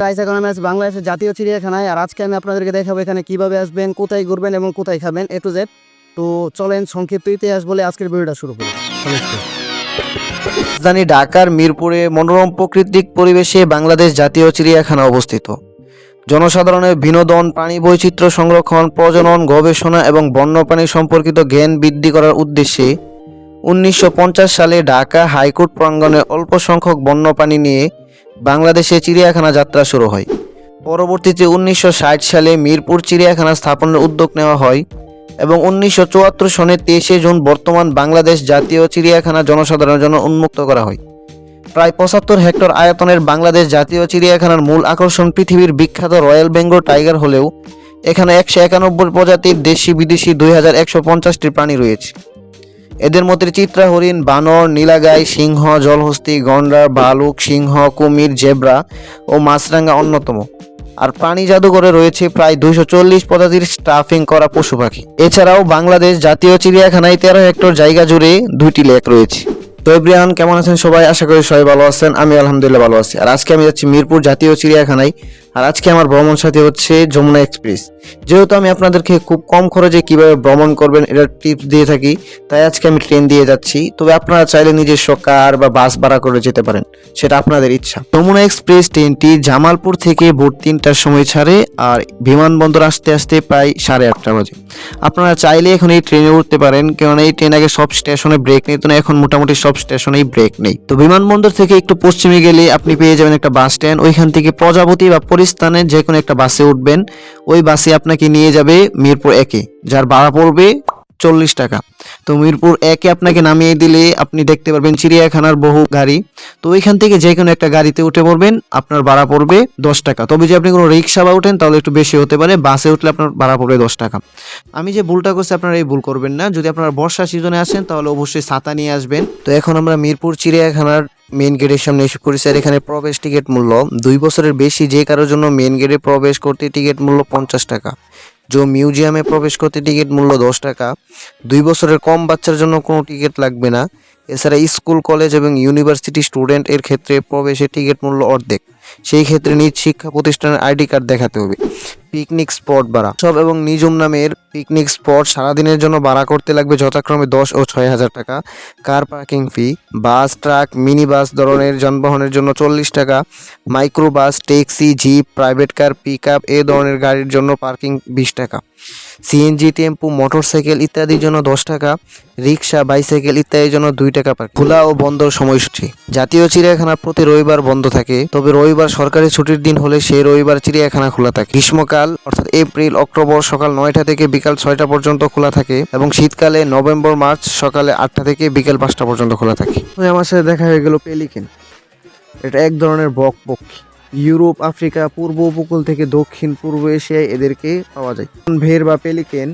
Guys, এখন আমি আছি বাংলাদেশের জাতীয় চিড়িয়াখানায়। আর আজকে আমি আপনাদেরকে দেখাবো এখানে কিভাবে আসবেন, কোথায় ঘুরবেন এবং কোথায় খাবেন, এ টু জেড। তো চলেন সংক্ষিপ্ত ইতিহাস বলে আজকের ভিডিওটা শুরু করি। রাজধানী ঢাকার মিরপুরে মনোরম প্রাকৃতিক পরিবেশে বাংলাদেশ জাতীয় চিড়িয়াখানা অবস্থিত। জনসাধারণের বিনোদন, প্রাণী বৈচিত্র্য সংরক্ষণ, প্রজনন, গবেষণা এবং বন্যপ্রাণী সম্পর্কিত জ্ঞান বৃদ্ধি করার উদ্দেশ্যে 1950 সালে ঢাকা হাইকোর্ট প্রাঙ্গণে অল্প সংখ্যক বন্যপ্রাণী নিয়ে বাংলাদেশে চিড়িয়াখানা যাত্রা শুরু হয়। পরবর্তীতে 1960 সালে মিরপুর চিড়িয়াখানা স্থাপনের উদ্যোগ নেওয়া হয় এবং 1974 সনের 23 জুন বর্তমান বাংলাদেশ জাতীয় চিড়িয়াখানা জনসাধারণের জন্য উন্মুক্ত করা হয়। প্রায় 75 হেক্টর আয়তনের বাংলাদেশ জাতীয় চিড়িয়াখানার মূল আকর্ষণ পৃথিবীর বিখ্যাত রয়্যাল বেঙ্গল টাইগার হলেও এখানে 191 প্রজাতির দেশি বিদেশি 2150টি প্রাণী রয়েছে। এদের মধ্যে চিত্রা হরিণ, বানর, নীলাগাই, সিংহ, জলহস্তী, গন্ডার, ভালুক, সিংহ, কুমির, জেব্রা ও মাছরাঙা অন্যতম। আর প্রাণী জাদুঘরে রয়েছে প্রায় 240 প্রজাতির স্টাফিং করা পশু পাখি। এছাড়াও বাংলাদেশ জাতীয় চিড়িয়াখানায় 13 হেক্টর জায়গা জুড়ে 2টি লেক রয়েছে। তো এভরিওয়ান, কেমন আছেন সবাই? আশা করি সবাই ভালো আছেন। আমি আলহামদুলিল্লাহ ভালো আছি। আর আজকে আমি যাচ্ছি মিরপুর জাতীয় চিড়িয়াখানায়। আর আজকে আমার ভ্রমণ সাথী হচ্ছে যমুনা এক্সপ্রেস। যেহেতু আমি আপনাদেরকে খুব কম খরচে কিভাবে ভ্রমণ করবেন এটার টিপস দিয়ে থাকি, তাই আজকে আমি ট্রেন দিয়ে যাচ্ছি। তবে আপনারা চাইলে নিজস্ব কার বা বাস ভাড়া করে যেতে পারেন, সেটা আপনাদের ইচ্ছা। যমুনা এক্সপ্রেস ট্রেনটি জামালপুর থেকে ভোর 3টার সময় ছাড়ে আর বিমানবন্দর আসতে আসতে প্রায় 8:30 বাজে। আপনারা চাইলে এখন এই ট্রেনে উঠতে পারেন, কেননা এই ট্রেন আগে সব স্টেশনে ব্রেক নিত না, এখন মোটামুটি সব স্টেশনেই ব্রেক নেই। তো বিমানবন্দর থেকে একটু পশ্চিমে গেলে আপনি পেয়ে যাবেন একটা বাস স্ট্যান্ড। ওইখান থেকে প্রজাপতি বা পরিস্থানের যে কোনো একটা বাসে উঠবেন। ওই বাসে আপনাকে নিয়ে যাবে মিরপুর 1-এ, যার ভাড়া পড়বে 40 টাকা। তো মিরপুর 1-এ আপনাকে নামিয়ে দিলে আপনি দেখতে পারবেন চিড়িয়াখানার বহু গাড়ি। তো ওইখান থেকে যে কোনো একটা গাড়িতে উঠে পড়বেন, আপনার ভাড়া পড়বে 10 টাকা। তবে যদি আপনি কোনো রিক্সা বা উঠেন তাহলে একটু বেশি হতে পারে, বাসে উঠলে আপনার ভাড়া পড়বে 10 টাকা। আমি যে ভুলটা করছি আপনারা এই ভুল করবেন না। যদি আপনারা বর্ষা সিজনে আসেন তাহলে অবশ্যই ছাতা নিয়ে আসবেন। তো এখন আমরা মিরপুর চিড়িয়াখানার মেন গেটের সামনে এসে পড়েছি। আর এখানে প্রবেশ টিকিট মূল্য 2 বছরের বেশি যে কারোর জন্য মেন গেটে প্রবেশ করতে টিকিট মূল্য 50 টাকা। মিউজিয়ামে প্রবেশ করতে টিকিট মূল্য 10 টাকা। 2 বছরের কম বাচ্চার জন্য কোনো টিকিট লাগবে না। এছাড়া স্কুল, কলেজ এবং ইউনিভার্সিটি স্টুডেন্ট এর ক্ষেত্রে প্রবেশের টিকিট মূল্য অর্ধেক। সেই ক্ষেত্রে নিজ শিক্ষা প্রতিষ্ঠানের আইডি কার্ড দেখাতে হবে। পিকনিক স্পট ভাড়া সব এবং নিজম নামের পিকনিক স্পট সারাদিনের জন্য ভাড়া করতে লাগবে যথাক্রমে 10 ও 6,000 টাকা। Car parking fee, bus, truck, mini bus ধরনের যানবাহনের জন্য 40 টাকা। Micro bus, taxi, jeep, private car, pickup এ ধরনের গাড়ির জন্য পার্কিং 20 টাকা। সিএনজি, টেম্পু, মোটরসাইকেল ইত্যাদির জন্য 10 টাকা। রিক্সা, বাইসাইকেল ইত্যাদির জন্য 2 টাকা পার্কিং। খোলা ও বন্ধর সময়সূচি: জাতীয় চিড়িয়াখানা প্রতি রবিবার বন্ধ থাকে, তবে রবিবার সরকারি ছুটির দিন হলে সেই রবিবার চিড়িয়াখানা খোলা থাকে। গ্রীষ্মকাল অর্থাৎ এপ্রিল, অক্টোবর সকাল 9টা থেকে বিকাল 6টা পর্যন্ত খোলা থাকে এবং শীতকালে নভেম্বর, মার্চ সকালে 8টা থেকে বিকাল 5টা পর্যন্ত খোলা থাকে। আমার সাথে দেখা হয়ে গেল পেলিকেন। এটা এক ধরনের বক পক্ষী। ইউরোপ, আফ্রিকা, পূর্ব উপকূল থেকে দক্ষিণ পূর্ব এশিয়ায় এদেরকে পাওয়া যায়। ভেড় বা পেলিকেন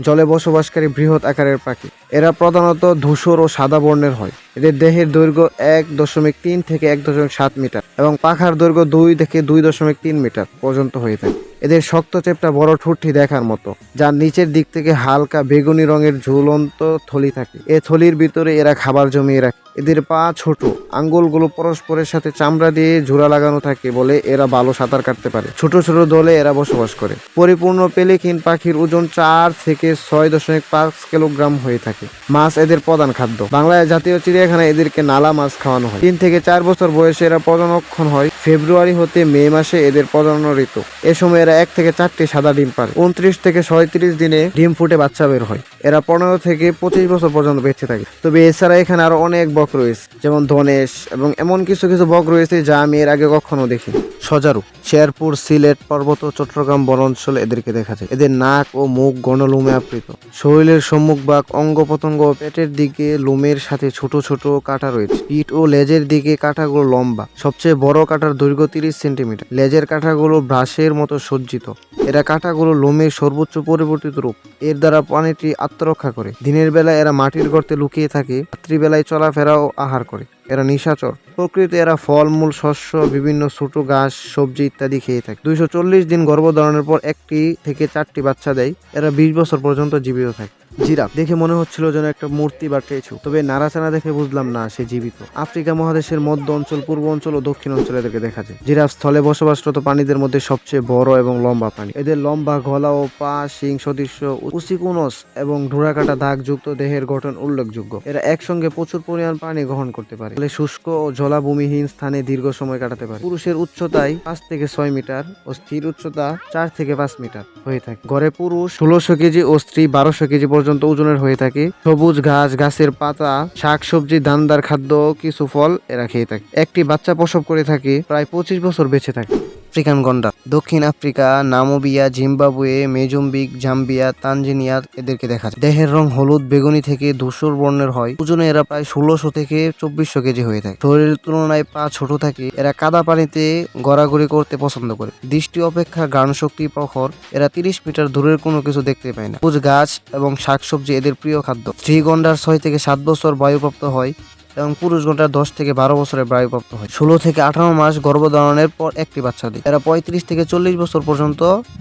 জলে বসবাসকারী বৃহৎ আকারের পাখি। এরা প্রধানত ধূসর ও সাদা বর্ণের হয়। এদের দেহের দৈর্ঘ্য 1.3 থেকে 1.7 মিটার এবং পাখার দৈর্ঘ্য 2 থেকে 2.3 মিটার পর্যন্ত হয়ে থাকে। এদের শক্ত চেপটা বড় ঠোঁটটি দেখার মতো, যার নিচের দিক থেকে হালকা বেগুনি রঙের ঝুলন্ত থলি থাকে। এ থলির ভিতরে এরা খাবার জমিয়ে রাখে। এদের পা ছোট, আঙ্গুলগুলো পরস্পরের সাথে চামড়া দিয়ে জোড়া লাগানো থাকে বলে এরা ভালো সাঁতার কাটতে পারে। ছোট ছোট দলে এরা বসবাস করে। পরিপূর্ণ পেলিকিন পাখির ওজন 4 থেকে 6.5 কিলোগ্রাম হয়ে থাকে। মাছ এদের প্রধান খাদ্য। বাংলাদেশ জাতীয় চিড়িয়াখানায় এদেরকে নালা মাছ খাওয়ানো হয়। 3 থেকে 4 বছর বয়সে এরা প্রজননক্ষম হয়। ফেব্রুয়ারি হতে মে মাসে এদের প্রজনন ঋতু। এ সময় এরা 1 থেকে 4টি সাদা ডিম পারে। 29 থেকে 37 দিনে ডিম ফুটে বাচ্চা বের হয়। এরা 15 থেকে 25 বছর পর্যন্ত বেঁচে থাকে। তবে এছাড়া এখানে আরো অনেক বক রয়েছে, যেমন ধনেশ এবং এমন কিছু কিছু বক রয়েছে যা আমি এর আগে কখনো দেখিনি। সজারু শেরপুর, সিলেট, পার্বত্য, চট্টগ্রাম বনাঞ্চলে এদেরকে দেখা যায়। এদের নাক ও মুখ ঘন লোমে আবৃত। শরীরের সম্মুখ ভাগ, অঙ্গ প্রত্যঙ্গ ও পেটের দিকে লোমের সাথে ছোট ছোট কাঁটা রয়েছে। পিঠ ও লেজের দিকে কাঁটাগুলো লম্বা। সবচেয়ে বড় কাঁটার দৈর্ঘ্য 30 সেন্টিমিটার। লেজের কাঁটাগুলো ব্রাশের মতো সজ্জিত। এরা কাঁটাগুলো লোমের সর্বোচ্চ পরিবর্তিত রূপ। এর দ্বারা প্রাণীটি আত্মরক্ষা করে। দিনের বেলায় এরা মাটির গর্তে লুকিয়ে থাকে, রাত্রিবেলায় চলাফেরা ও আহার করে। এরা নিশাচর। প্রকৃতি এরা ফলমূল, শস্য, বিভিন্ন ছোট ঘাস, সবজি ইত্যাদি খেয়ে থাকে। 240 দিন গর্ভধারণের পর 1টি থেকে 4টি বাচ্চা দেয়। এরা 20 বছর পর্যন্ত জীবিত থাকে। জিরাফ দেখে মনে হচ্ছিল যেন একটা মূর্তি বা স্ট্যাচু, তবে নাড়াচাড়া দেখে বুঝলাম না সে জীবিত। আফ্রিকা মহাদেশের মধ্য অঞ্চল, পূর্ব অঞ্চল ও দক্ষিণ অঞ্চলে এদেরকে দেখা যায়। জিরাফ স্থলে বসবাসরত প্রাণীদের মধ্যে সবচেয়ে বড় এবং লম্বা প্রাণী। এদের লম্বা গলা ও পা, শিং সদৃশ্য, উসিকুনস এবং ডোরাকাটা দাগযুক্ত দেহের গঠন উল্লেখযোগ্য। এরা একসঙ্গে প্রচুর পরিমাণ পানি গ্রহণ করতে পারে, ফলে শুষ্ক ও জলাভূমিহীন স্থানে দীর্ঘ সময় কাটাতে পারে। পুরুষের উচ্চতায় 5 থেকে 6 মিটার ও স্ত্রীর উচ্চতা 4 থেকে 5 মিটার হয়ে থাকে। গড়ে পুরুষ 1600 কেজি ও স্ত্রী 1200 কেজি পর্যন্ত ওজনের হয়ে থাকে। সবুজ ঘাস, গাছের পাতা, শাকসবজি, দানাদার খাদ্য, কিছু ফল এরা খেয়ে থাকে। একটি বাচ্চা প্রসব করে থাকে, প্রায় 25 বছর বেঁচে থাকে। আফ্রিকান গন্ডার দক্ষিণ Africa, Namibia, Zimbabwe, Mozambique, Zambia, Tanzania এদেরকে দেখা যায়। দেহের রং হলুদ বেগুনি থেকে ধূসর বর্ণের হয়। ওজনে এরা প্রায় 1600 থেকে 2400 কেজি হয়ে থাকে। শরীরের তুলনায় পা ছোট থাকে। এরা কাদা পানিতে গড়াগড়ি করতে পছন্দ করে। দৃষ্টি অপেক্ষা ঘ্রাণ শক্তি প্রখর। এরা 30 মিটার দূরের কোনো কিছু দেখতে পায় না। সবুজ গাছ এবং শাকসবজি এদের প্রিয় খাদ্য। স্ত্রী গন্ডার 6 থেকে 7 বছর বায়ুপ্রাপ্ত হয় এবং পুরুষ গন্ডার 10 থেকে 12 বছরের বায়ুপ্রাপ্ত হয়। 16 থেকে 18 মাস গর্ভধারণের পর একটি বাচ্চা দেয়। এরা 35 থেকে 40 বছর পর্যন্ত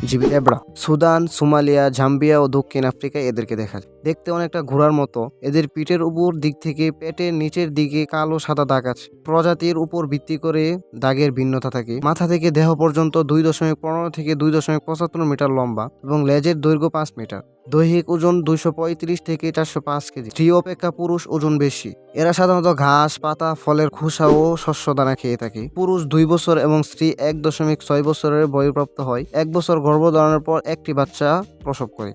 জীবিত। এবড়া সুদান, সোমালিয়া, জাম্বিয়া ও দক্ষিণ আফ্রিকায় এদেরকে দেখা যায়। দেখতে অনেকটা ঘোড়ার মতো। এদের পিঠের উপর দিক থেকে পেটের নিচের দিকে কালো সাদা দাগ আছে। প্রজাতির উপর ভিত্তি করে দাগের ভিন্নতা থাকে। মাথা থেকে দেহ পর্যন্ত 2.15 থেকে 2.75 মিটার লম্বা এবং লেজের দৈর্ঘ্য 5 মিটার। দৈহিক ওজন 235 থেকে 405 কেজি। স্ত্রী অপেক্ষা পুরুষ ওজন বেশি। এরা সাধারণত ঘাস, পাতা, ফলের খোসা ও শস্য দানা খেয়ে থাকে। পুরুষ 2 বছর এবং স্ত্রী 1.6 বছরের বয়ঃপ্রাপ্ত হয়। 1 বছর গর্ভধারণের পর একটি বাচ্চা প্রসব করে।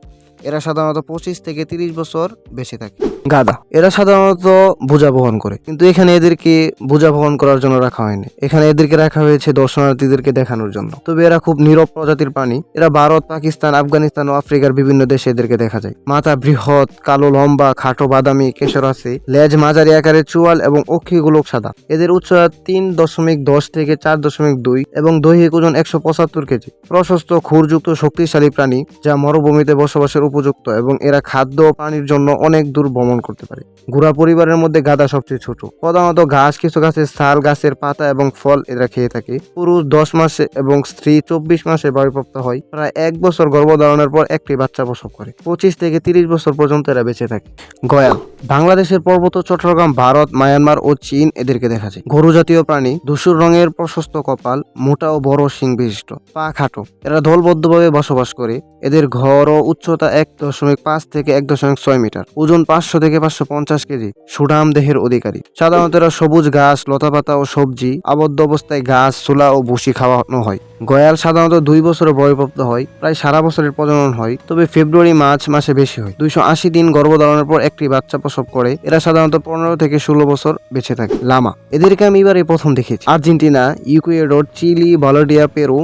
এরা সাধারণত 25 থেকে 30 বছর বেঁচে থাকে। গাধা এরা সাধারণত বোঝা বহন করে, কিন্তু এখানে এদেরকে বোঝা বহন করার জন্য রাখা হয়নি। এখানে এদেরকে রাখা হয়েছে দর্শনার্থীদেরকে দেখানোর জন্য। তবে এরা খুব নীরব প্রজাতির প্রাণী। এরা ভারত, পাকিস্তান, আফগানিস্তান ও আফ্রিকার বিভিন্ন দেশে এদেরকে দেখা যায়। মাথা বৃহৎ, কালো, লম্বা, খাটো, বাদামি কেশর আছে। লেজ মাঝারি আকারের, চুয়াল এবং অক্ষিগুলো সাদা। এদের উচ্চতা 3.10 থেকে 4.2 এবং দৈহিক ওজন 175 কেজি। প্রশস্ত খুরযুক্ত শক্তিশালী প্রাণী যা মরুভূমিতে বসবাসের উপযুক্ত এবং এরা খাদ্য ও পানির জন্য অনেক দূর ভ্রমণ করতে পারে। ঘোড়া পরিবারের মধ্যে গাধা সবচেয়ে ছোট। প্রধানত ঘাস, কিছু গাছের ছাল, গাছের পাতা এবং ফল এরা খেয়ে থাকে। পুরুষ 10 মাসে এবং স্ত্রী 24 মাসে বায়ুপ্রাপ্ত হয়। প্রায় 1 বছর গর্ভধারণের পর একটি বাচ্চা প্রসব করে। 25 থেকে 30 বছর পর্যন্ত এরা বেঁচে থাকে। গয়াল বাংলাদেশের পার্বত্য চট্টগ্রাম, ভারত, মায়ানমার ও চীন এদেরকে দেখা যায়। গরু জাতীয় প্রাণী, ধূসর রঙের, প্রশস্ত কপাল, মোটা ও বড় শিং বিশিষ্ট, পা খাটো। এরা দলবদ্ধভাবে বসবাস করে। এদের ঘর ও উচ্চতা 1.5 থেকে 1.6 মিটার। ওজন 500 থেকে 550 কেজি। সুঠাম দেহের অধিকারী। সাধারণত এরা সবুজ ঘাস, লতাপাতা ও সবজি, আবদ্ধ অবস্থায় ঘাস, ছোলা ও ভুসি খাওয়ানো হয়। গয়াল সাধারণত 2 বছরের বয়ঃপ্রাপ্ত হয়। প্রায় সারা বছরের প্রজনন হয়, তবে ফেব্রুয়ারি মার্চ মাসে বেশি হয়। 280 দিন গর্ভধারণের পর একটি বাচ্চা প্রসব করে। এরা সাধারণত 15 থেকে 16 বছর বেঁচে থাকে। লামা এদেরকে আমি এবারে প্রথম দেখেছি। Argentina, Ecuador, Chile, Bolivia, Peru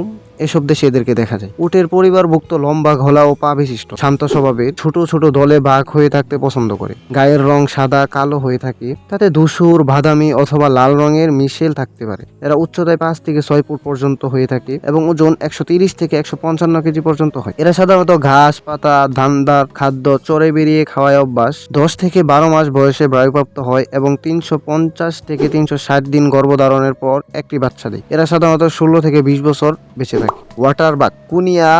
এসব দেশে এদেরকে দেখা যায়। উটের পরিবারভুক্ত, লম্বা গলা ও পা বিশিষ্ট, শান্ত স্বভাবের, ছোট ছোট দলে ভাগ হয়ে থাকতে পছন্দ করে। গায়ের রং সাদা কালো হয়ে থাকে, তাতে ধূসর, বাদামি অথবা লাল রঙের মিশেল থাকতে পারে। এরা উচ্চতায় 5 থেকে 6 ফুট পর্যন্ত হয়ে থাকে এবং ওজন 130 থেকে 155 কেজি পর্যন্ত হয়। এরা সাধারণত ঘাস, পাতা, দানাদার খাদ্য চরে বেরিয়ে খাওয়ায় অভ্যাস। 10 থেকে 12 মাস বয়সে বায়ুপ্রাপ্ত হয় এবং 350 থেকে 360 দিন গর্ভধারণের পর একটি বাচ্চা দেয়। এরা সাধারণত 16 থেকে 20 বছর বেঁচে থাকে। ওয়াটার বাগ কুনিয়া,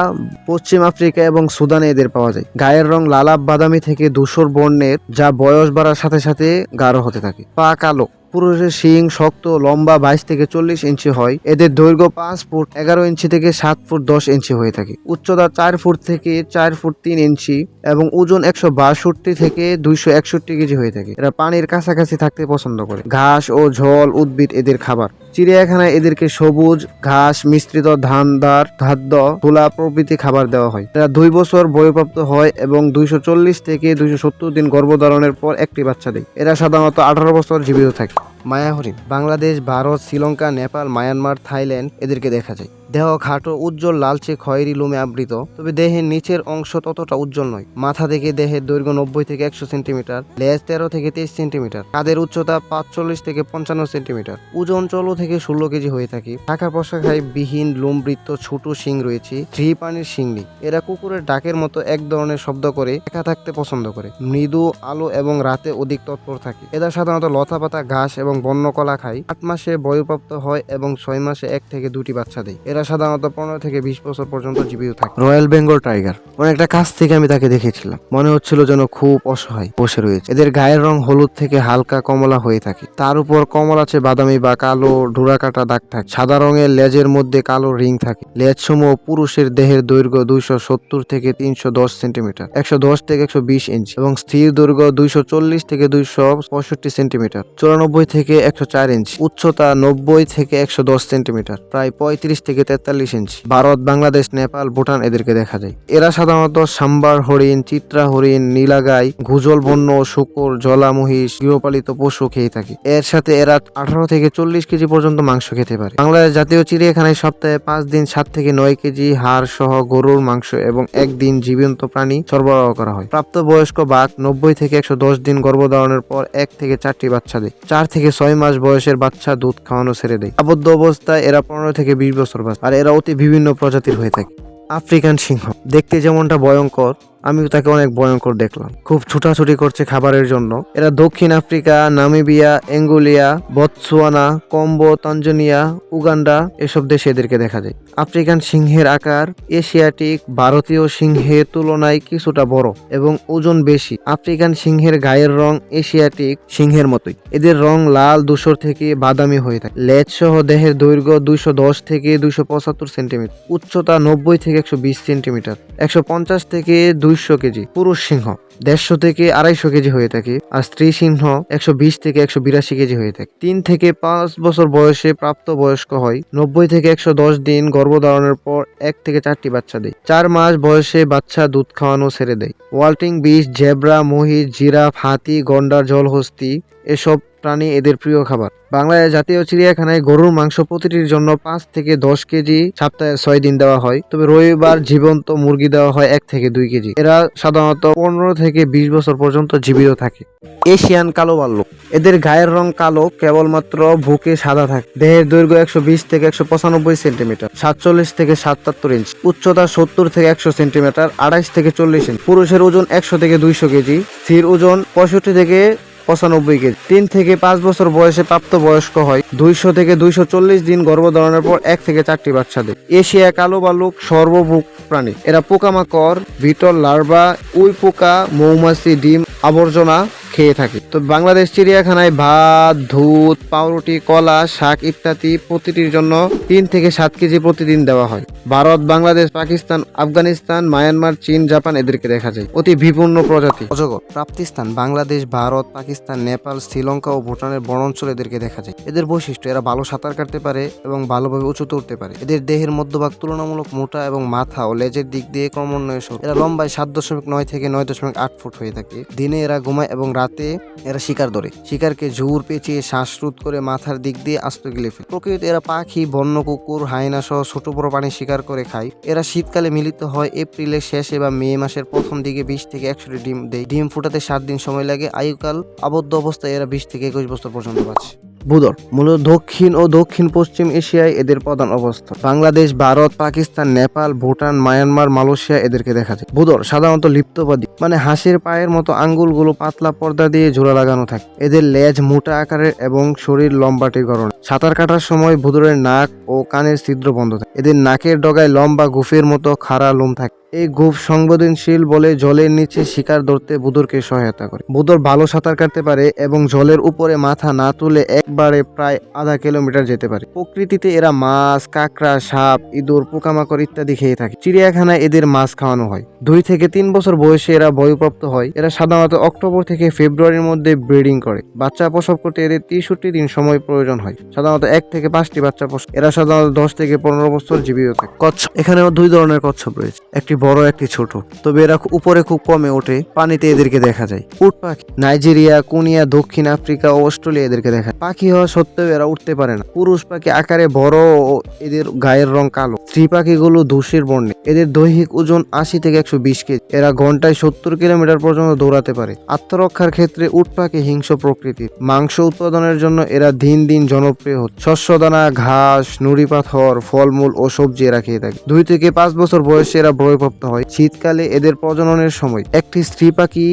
পশ্চিম আফ্রিকা এবং সুদানে এদের পাওয়া যায়। গায়ের রং লালাব বাদামি থেকে ধূসর বর্ণের, যা বয়স বাড়ার সাথে সাথে গাঢ় হতে থাকে। পা কালো। পুরুষের শিং শক্ত, লম্বা 22 থেকে 40 ইঞ্চি হয়। এদের দৈর্ঘ্য 5 ফুট 11 ইঞ্চি থেকে 7 ফুট 10 ইঞ্চি হয়ে থাকে। উচ্চতা 4 ফুট থেকে 4 ফুট 3 ইঞ্চি এবং ওজন 162 থেকে 261 কেজি হয়ে থাকে। এরা পানির কাছাকাছি থাকতে পছন্দ করে। ঘাস ও ঝোল উদ্ভিদ এদের খাবার। চিড়িয়াখানায় এদেরকে সবুজ ঘাস, মিশ্রিত ধানদার খাদ্য, তুলা প্রভৃতি খাবার দেওয়া হয়। এরা 2 বছর বয়ঃপ্রাপ্ত হয় এবং 240 থেকে 270 দিন গর্ভধারণের পর একটি বাচ্চা দেয়। এরা সাধারণত 18 বছর জীবিত থাকে। মায়া হরিণ বাংলাদেশ, ভারত, শ্রীলঙ্কা, নেপাল, মায়ানমার, থাইল্যান্ড এদেরকে দেখা যায়। দেহ খাটো, উজ্জ্বল লালচে খয়েরি লোমে আবৃত, তবে দেহের নিচের অংশ ততটা উজ্জ্বল নয়। মাথা থেকে দেহের দৈর্ঘ্য 90 থেকে 100 সেন্টিমিটার, লেজ 13 থেকে 23 সেন্টিমিটার, কাঁধের উচ্চতা 45 থেকে 55 সেন্টিমিটার, ওজন 16 থেকে 16 কেজি হয়ে থাকে। শাখা প্রশাখায় বিহীন লোমবৃত্ত ছোট শিং রয়েছে। পানির শিং নেই। এরা কুকুরের ডাকের মতো এক ধরনের শব্দ করে একা থাকতে পছন্দ করে। মৃদু আলো এবং রাতে অধিক তৎপর থাকে। এরা সাধারণত লতাপাতা, ঘাস ঘাস এবং বন্য কলা খায়। 8 মাসে বয়ঃপ্রাপ্ত হয় এবং 6 মাসে 1 থেকে 2টি বাচ্চা দেয়। এরা সাধারণত 15 থেকে 20 বছর পর্যন্ত জীবিত থাকে। রয়্যাল বেঙ্গল টাইগার অনেকটা কাছ থেকে আমি তাকে দেখেছিলাম, মনে হচ্ছিল যেন খুব অসহায় বসে রয়েছে। এদের গায়ের রং হলুদ থেকে হালকা কমলা হয়ে থাকে, তার উপর কমলাচে বাদামি বা কালো ডোরাকাটা দাগ থাকে। সাদা রঙের লেজের মধ্যে কালো রিং থাকে। লেজ সমূহ পুরুষের দেহের দৈর্ঘ্য 270 থেকে 310 সেন্টিমিটার, 110 থেকে 120 ইঞ্চি এবং স্থির দৈর্ঘ্য 240 থেকে 265 সেন্টিমিটার, 94 থেকে 104 ইঞ্চি, উচ্চতা 90 থেকে 110 সেন্টিমিটার, প্রায় 35 থেকে 43 ইঞ্চি। ভারত, বাংলাদেশ, নেপাল, ভুটান এদেরকে দেখা যায়। এরা সাধারণত সাম্বার হরিণ, চিত্রা হরিণ, নীলাগাই, ঘুজল বন্য, শূকর, জলা মহিষ, গৃহপালিত পশু খেয়ে থাকে। এর সাথে এরা 18 থেকে 40 কেজি পর্যন্ত মাংস খেতে পারে। বাংলাদেশ জাতীয় চিড়িয়াখানায় সপ্তাহে 5 দিন 7 থেকে 9 কেজি হাড় সহ গরুর মাংস এবং 1 দিন জীবন্ত প্রাণী সরবরাহ করা হয়। প্রাপ্তবয়স্ক বাঘ 90 থেকে 110 দিন গর্ভধারণের পর 1 থেকে 4টি বাচ্চা দেয়। 4 থেকে 6 মাস বয়সের বাচ্চা দুধ খাওয়ানো ছেড়ে দেয়। আবদ্ধ অবস্থায় এরা 15 থেকে 20 বছর বাঁচে, আর এরা অতি বিভিন্ন প্রজাতির হয়ে থাকে। আফ্রিকান সিংহ দেখতে যেমনটা ভয়ঙ্কর, আমিও তাকে অনেক ভয়ঙ্কর দেখলাম। খুব ছুটাছুটি করছে খাবারের জন্য। এরা দক্ষিণ Africa, Namibia, Angola, Botswana, Congo, Tanzania, Uganda এসব দেশে এদেরকে দেখা যায়। আফ্রিকান সিংহের আকার এশিয়াটিক ভারতীয় সিংহের তুলনায় কিছুটা বড় এবং ওজন বেশি। আফ্রিকান সিংহের গায়ের রং এশিয়াটিক সিংহের মতোই। এদের রং লাল ধূসর থেকে বাদামি হয়ে থাকে। লেজ সহ দেহের দৈর্ঘ্য 210 থেকে 275 সেন্টিমিটার, উচ্চতা 90 থেকে 120 সেন্টিমিটার, 150 থেকে 200 কেজি। পুরুষ সিংহ 150 থেকে 250 কেজি হয়ে থাকে, আর স্ত্রী সিংহ 120 থেকে 182 কেজি হয়ে থাকে। 3 থেকে 5 বছর বয়সে প্রাপ্ত বয়স্ক হয়। 90 থেকে 110 দিন গর্ভধারণের পর 1 থেকে 4টি বাচ্চা দেয়। 4 মাস বয়সে বাচ্চা দুধ খাওয়ানো ছেড়ে দেয়। ওয়াল্টিং বিচ, জেব্রা, মহিষ, জিরাফ, হাতি, গন্ডার, জলহস্তি এসব প্রাণী এদের প্রিয় খাবার। বাংলাদেশ জাতীয় চিড়িয়াখানায় গরুর মাংস প্রতিটির জন্য 5 থেকে 10 কেজি সপ্তাহে 6 দিন দেওয়া হয়, তবে রবিবার জীবন্ত মুরগি দেওয়া হয় 1 থেকে 2 কেজি। এরা সাধারণত 15 থেকে 20 বছর পর্যন্ত জীবিত থাকে। এশিয়ান কালো ভাল্লুক এদের গায়ের রং কালো, কেবলমাত্র বুকে সাদা থাকে। দেহের দৈর্ঘ্য 120 থেকে 195 সেন্টিমিটার, 47 থেকে 77 ইঞ্চি, উচ্চতা 70 থেকে 100 সেন্টিমিটার, 28 থেকে 40 ইঞ্চি। পুরুষের ওজন 100 থেকে 200 কেজি, স্থির ওজন 65 থেকে 95 কেজি। 3 থেকে 5 বছর বয়সে প্রাপ্ত বয়স্ক হয়। 200 থেকে 240 দিন গর্ভধারণের পর 1 থেকে 4টি বাচ্চা দেয়। এশিয়া কালো ভাল্লুক সর্বভুক প্রাণী। এরা পোকামাকড়, বিটল লার্ভা, উই পোকা, মৌমাছি, ডিম, আবর্জনা খেয়ে থাকে। তো বাংলাদেশ চিড়িয়াখানায় ভাত, দুধ, পাউরুটি, কলা, শাক ইত্যাদি প্রতিটির জন্য 3 থেকে 7 কেজি প্রতিদিন দেওয়া হয়। ভারত, বাংলাদেশ, পাকিস্তান, আফগানিস্তান, মায়ানমার, চীন, জাপান এদেরকে দেখা যায়। অতি বিপন্ন প্রজাতি। অজগর প্রাপ্তিস্থান বাংলাদেশ, ভারত, পাকিস্তান, নেপাল, শ্রীলঙ্কা ও ভুটানের বনাঞ্চল এদেরকে দেখা যায়। এদের বৈশিষ্ট্য এরা ভালো সাঁতার কাটতে পারে এবং ভালোভাবে উঁচুতে উঠতে পারে। এদের দেহের মধ্যভাগ তুলনামূলক মোটা এবং মাথা ও লেজের দিক দিয়ে ক্রমান্বয়ে সরু। এরা লম্বায় 7.9 থেকে 9.8 ফুট হয়ে থাকে। দিনে এরা ঘুমায় এবং রাতে এরা শিকার ধরে। শিকারকে ঝুর পেঁচিয়ে শ্বাসরোধ করে মাথার দিক দিয়ে আস্ত গিলে ফেলে। প্রকৃতিতে এরা পাখি, বন্য কুকুর, হায়না সহ ছোট বড় প্রাণী শিকার করে খায়। এরা শীতকালে মিলিত হয় এপ্রিলের শেষে বা মে মাসের প্রথম দিকে। 20 থেকে 100টি ডিম দেয়। ডিম ফুটাতে 7 দিন সময় লাগে। আয়ুকাল আবদ্ধ অবস্থায় এরা 20 থেকে 21 বছর পর্যন্ত বাঁচে। ভূধর মূলত দক্ষিণ ও দক্ষিণ পশ্চিম এশিয়ায় এদের প্রধান অবস্থান। বাংলাদেশ, ভারত, পাকিস্তান, নেপাল, ভুটান, মায়ানমার, মালয়েশিয়া এদেরকে দেখা যায়। ভূধর সাধারণত লিপ্তবাদী, মানে হাঁসের পায়ের মতো আঙ্গুলগুলো পাতলা পর্দা দিয়ে জোড়া লাগানো থাকে। এদের লেজ মোটা আকারের এবং শরীর লম্বাটে গড়ন। সাঁতার কাটার সময় ভূধরের নাক ও কানের ছিদ্র বন্ধ থাকে। এদের নাকের ডগায় লম্বা গুফের মতো খাড়া লোম থাকে। এই গোফ সংবেদনশীল বলে জলের নিচে শিকার ধরতে ভূধরকে সহায়তা করে। ভূধর ভালো সাঁতার কাটতে পারে এবং জলের উপরে মাথা না তুলে একবারে প্রায় আধা কিলোমিটার যেতে পারে। প্রকৃতিতে এরা মাছ, কাঁকড়া, সাপ, ইঁদুর, পোকামাকড় ইত্যাদি খেয়ে থাকে। চিড়িয়াখানায় এদের মাছ খাওয়ানো হয়। 2 থেকে 3 বছর বয়সে এরা বয়ঃপ্রাপ্ত হয়। এরা সাধারণত অক্টোবর থেকে ফেব্রুয়ারির মধ্যে ব্রিডিং করে। বাচ্চা প্রসব করতে এদের 63 দিন সময় প্রয়োজন হয়। সাধারণত 1 থেকে 5টি বাচ্চা প্রসব। এরা সাধারণত 10 থেকে 15 বছর জীবিত থাকে। কচ্ছপ এখানেও 2 ধরনের কচ্ছপ রয়েছে, একটি বড় একটি ছোট। তবে এরা উপরে খুব কমে ওঠে, পানিতে এদেরকে দেখা যায়। উট পাখি নাইজেরিয়া, কোনিয়া, দক্ষিণ আফ্রিকা ও অস্ট্রেলিয়া এদেরকে দেখা যায়। পাখি হওয়া সত্ত্বেও এরা উঠতে পারে না। পুরুষ পাখি আকারে বড় ও এদের গায়ের রং কালো। স্ত্রী পাখিগুলো ধূসর বর্ণের। এদের দৈহিক ওজন 80 থেকে 120 কেজি। এরা ঘন্টায় 70 কিলোমিটার পর্যন্ত দৌড়াতে পারে। আত্মরক্ষার ক্ষেত্রে উট পাখি হিংস্র প্রকৃতির। মাংস উৎপাদনের জন্য এরা দিন দিন জনপ্রিয় হচ্ছে। শস্যদানা, ঘাস, নুড়ি পাথর, ফলমূল ও সবজি এরা খেয়ে থাকে। 2 থেকে 5 বছর বয়সে এরা বয়ঃপ্রাপ্ত শক্ত হয়। শীতকালে এদের প্রজননের সময় একটি স্ত্রী পাখি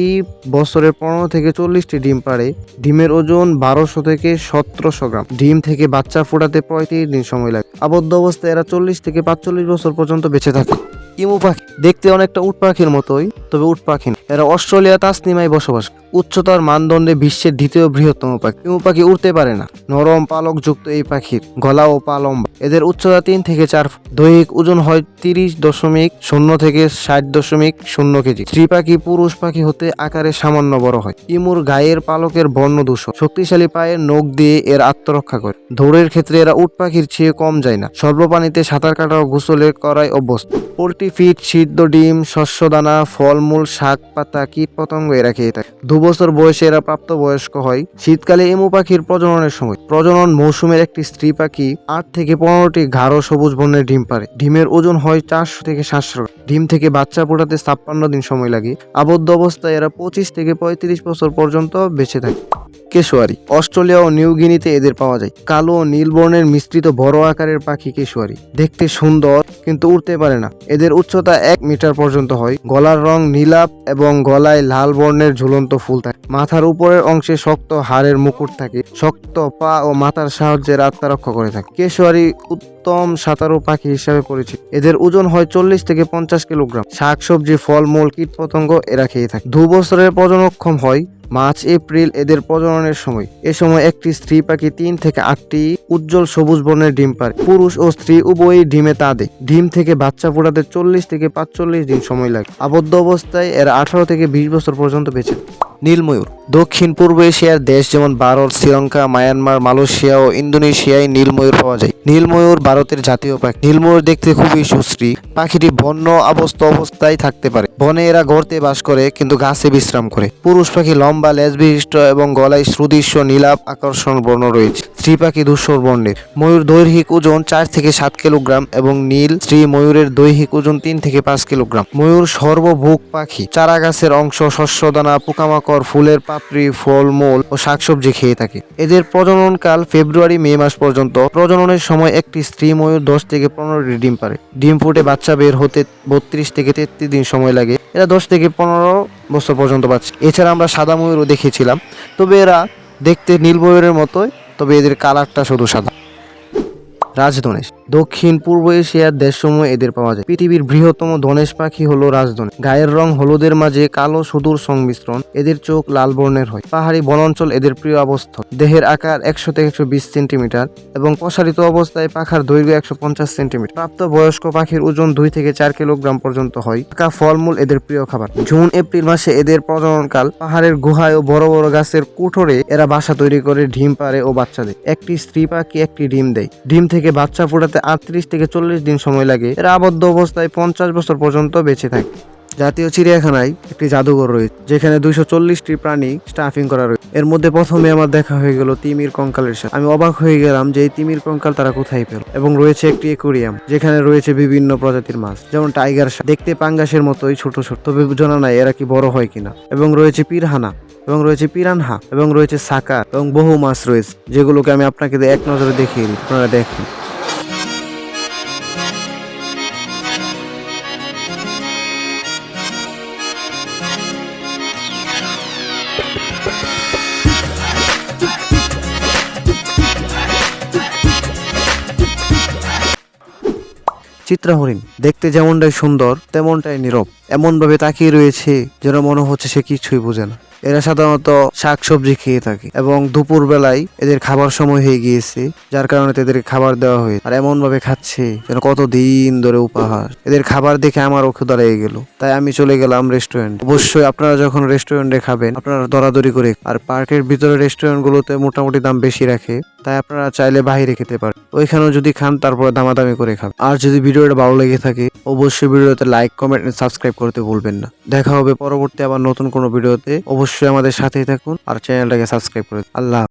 বছরের 15 থেকে 40টি ডিম পাড়ে। ডিমের ওজন 1200 থেকে 1700 গ্রাম। ডিম থেকে বাচ্চা ফোটাতে 35 দিন সময় লাগে। আবদ্ধ অবস্থায় এরা 40 থেকে 45 বছর পর্যন্ত বেঁচে থাকে। ইমু পাখি দেখতে অনেকটা উট পাখির মতোই, তবে উট পাখি না। এরা অস্ট্রেলিয়া তাসনিমায় বসবাস করে। উচ্চতার মানদণ্ডে বিশ্বের দ্বিতীয় বৃহত্তম পাখি। ইমু পাখি উড়তে পারে না। নরম পালক যুক্ত এই পাখির গলা ও পা লম্বা। এদের উচ্চতা 3 থেকে 4 ফুট। দৈহিক ওজন হয় 30.0 থেকে 60.0 কেজি। স্ত্রী পাখি পুরুষ পাখি হতে আকারে সামান্য বড় হয়। ইমুর গায়ের পালকের বর্ণ ধূসর। শক্তিশালী পায়ের নখ দিয়ে এর আত্মরক্ষা করে। দৌড়ের ক্ষেত্রে এরা উট পাখির চেয়ে কম যায় না। স্বল্প পানিতে সাঁতার কাটা ও গোসলের করায় অভ্যস্ত। পোল্ট্রি ফিড, সিদ্ধ ডিম, শস্যদানা, ফলমূল, শাক পাতা, কীট পতঙ্গ এরা খেয়ে থাকে। 2 বছর বয়সে এরা প্রাপ্তবয়স্ক হয়। শীতকালে ইমু পাখির প্রজননের সময় প্রজনন মৌসুমের একটি স্ত্রী পাখি 8 থেকে 15টি গাঢ় সবুজ বর্ণের ডিম পাড়ে। ডিমের ওজন হয় 400 থেকে 700 গ্রাম। ডিম থেকে বাচ্চা ফোটাতে 56 দিন সময় লাগে। আবদ্ধ অবস্থায় এরা 25 থেকে 35 বছর পর্যন্ত বেঁচে থাকে। কেশোয়ারি অস্ট্রেলিয়া ও নিউ গিনিতে এদের পাওয়া যায়। কালো ও নীল বর্ণের মিশ্রিত বড় আকারের পাখি কেশোয়ারি। দেখতে সুন্দর কিন্তু উড়তে পারে না। এদের উচ্চতা 1 মিটার পর্যন্ত হয়। গলার রং নীলাভ এবং গলায় লাল বর্ণের ঝুলন্ত ফুল থাকে। মাথার উপরের অংশে শক্ত হাড়ের মুকুট থাকে। শক্ত পা ও মাথার সাহায্যে আত্মরক্ষা করে থাকে। কেশোয়ারি উত্তম সাঁতারু পাখি হিসাবে পরিচিত। এদের ওজন হয় 40 থেকে 50 কিলোগ্রাম। শাকসবজি, ফলমূল, কীটপতঙ্গ এরা খেয়ে থাকে। 2 বছরের প্রজননক্ষম হয়। মার্চ এপ্রিল এদের প্রজননের সময়। এ সময় একটি স্ত্রী পাখি 3 থেকে 8টি উজ্জ্বল সবুজ বর্ণের ডিম পাড়ে। পুরুষ ও স্ত্রী উভয়ই ডিমে তা দেয়। ডিম থেকে বাচ্চা ফোটাতে 40 থেকে 45 দিন সময় লাগে। আবদ্ধ অবস্থায় এরা 18 থেকে 20 বছর পর্যন্ত বেঁচে থাকে। নীলময়ূর দক্ষিণ পূর্ব এশিয়ার দেশ যেমন ভারত, শ্রীলঙ্কা, মায়ানমার, মালয়েশিয়া ও ইন্দোনেশিয়ায় নীলময়ূর পাওয়া যায়। নীলময়ূর ভারতের জাতীয় পাখি। নীলময়ূর দেখতে খুবই সুশ্রী। পাখিটি বন্য আবদ্ধ অবস্থায় থাকতে পারে। বনে এরা গর্তে বাস করে কিন্তু গাছে বিশ্রাম করে। পুরুষ পাখি লম্বা, লেজ বিশিষ্ট এবং গলায় সুদৃশ্য নীলাভ আকর্ষণ বর্ণ রয়েছে। স্ত্রী পাখি ধূসর বর্ণের। ময়ূর দৈহিক ওজন 4 থেকে 7 কিলোগ্রাম এবং নীল স্ত্রী ময়ূরের দৈহিক ওজন 3 থেকে 5 কিলোগ্রাম। ময়ূর সর্বভোগ পাখি। চারা গাছের অংশ, শস্যদানা, পোকামাকড়, ফুলের পাপড়ি, ফলমূল ও শাকসবজি খেয়ে থাকে। এদের প্রজননকাল ফেব্রুয়ারি-মে মাস পর্যন্ত। প্রজননের সময় একটি স্ত্রী ময়ূর 10 থেকে 15টি ডিম পাড়ে। ডিম ফুটে বাচ্চা বের হতে 32 থেকে 33 দিন সময় লাগে। এরা 10 থেকে 15 বছর পর্যন্ত বাঁচে। এছাড়া আমরা সাদা ময়ূরও দেখেছিলাম, তবে এরা দেখতে নীল ময়ূরের মতোই, তবে এদের কালারটা শুধু সাদা। রাজধনেশ দক্ষিণ পূর্ব এশিয়ার দেশসমূহ এদের পাওয়া যায়। পৃথিবীর বৃহত্তম ধনেশ পাখি হলো রাজধনেশ। গায়ের রং হলুদের মাঝে কালো সুদূর সংমিশ্রণ। এদের চোখ লাল বর্ণের হয়। পাহাড়ি বনাঞ্চল এদের প্রিয় আবাসস্থল। দেহের আকার 100 থেকে 120 সেন্টিমিটার এবং প্রসারিত অবস্থায় পাখার দৈর্ঘ্য 150 সেন্টিমিটার। প্রাপ্ত বয়স্ক পাখির ওজন 2 থেকে 4 কিলোগ্রাম পর্যন্ত হয়। পাকা ফলমূল এদের প্রিয় খাবার। জুন এপ্রিল মাসে এদের প্রজননকাল। পাহাড়ের গুহায় ও বড় বড় গাছের কুঠোরে এরা বাসা তৈরি করে ডিম পাড়ে ও বাচ্চা দেয়। একটি স্ত্রী পাখি একটি ডিম দেয়। ডিম থেকে বাচ্চা ফোটাতে 38 থেকে 40 দিন সময় লাগে। এরা আবদ্ধ অবস্থায় 50 বছর পর্যন্ত বেঁচে থাকে। জাতীয় চিড়িয়াখানায় একটি জাদুঘর রয়েছে, যেখানে 240টি প্রাণী স্টাফিং করা রয়েছে। এর মধ্যে প্রথমে আমার দেখা হয়ে গেল তিমির কঙ্কালের সাথে। আমি অবাক হয়ে গেলাম যে এই তিমির কঙ্কাল তারা কোথায় পেল। এবং রয়েছে একটি অ্যাকুরিয়াম, যেখানে রয়েছে বিভিন্ন প্রজাতির মাছ, যেমন টাইগার শার্ক। দেখতে পাঙ্গাসের মতোই ছোট ছোট, তবে জানা নাই এরা কি বড় হয় কিনা। এবং রয়েছে পিরহানা, এবং রয়েছে পিরানহা, এবং রয়েছে সাকা, এবং বহু মাছ রয়েছে, যেগুলোকে আমি আপনাকে এক নজরে দেখিয়ে দিই, আপনারা দেখুন। চিত্রা হরিণ দেখতে যেমনটাই সুন্দর তেমনটাই নীরব। এমনভাবে তাকিয়ে রয়েছে যেন মনে হচ্ছে সে কিছুই বোঝে না। এরা সাধারণত শাকসবজি খেয়ে থাকে এবং দুপুর বেলায় এদের খাবার সময় হয়ে গিয়েছে, যার কারণে এদেরকে খাবার দেওয়া হয়েছে। আর এমন ভাবে খাচ্ছে যেন কতদিন ধরে উপহার। এদের খাবার দেখে আমারও ক্ষুধা লেগে গেল, তাই আমি চলে গেলাম রেস্টুরেন্ট। অবশ্যই আপনারা যখন রেস্টুরেন্টে খাবেন আপনারা দরাদরি করে। আর পার্কের ভিতরে রেস্টুরেন্ট গুলোতে মোটামুটি দাম বেশি রাখে, তাই আপনারা চাইলে বাইরে খেতে পারেন। ওইখানেও যদি খান তারপরে দামাদামি করে খাবেন। আর যদি ভিডিওটা ভালো লেগে থাকে অবশ্যই ভিডিওতে লাইক, কমেন্ট, সাবস্ক্রাইব করতে ভুলবেন না। দেখা হবে পরবর্তী আবার নতুন কোনো ভিডিওতে। অবশ্যই আমাদের সাথেই থাকুন আর চ্যানেলটাকে সাবস্ক্রাইব করে আল্লাহ।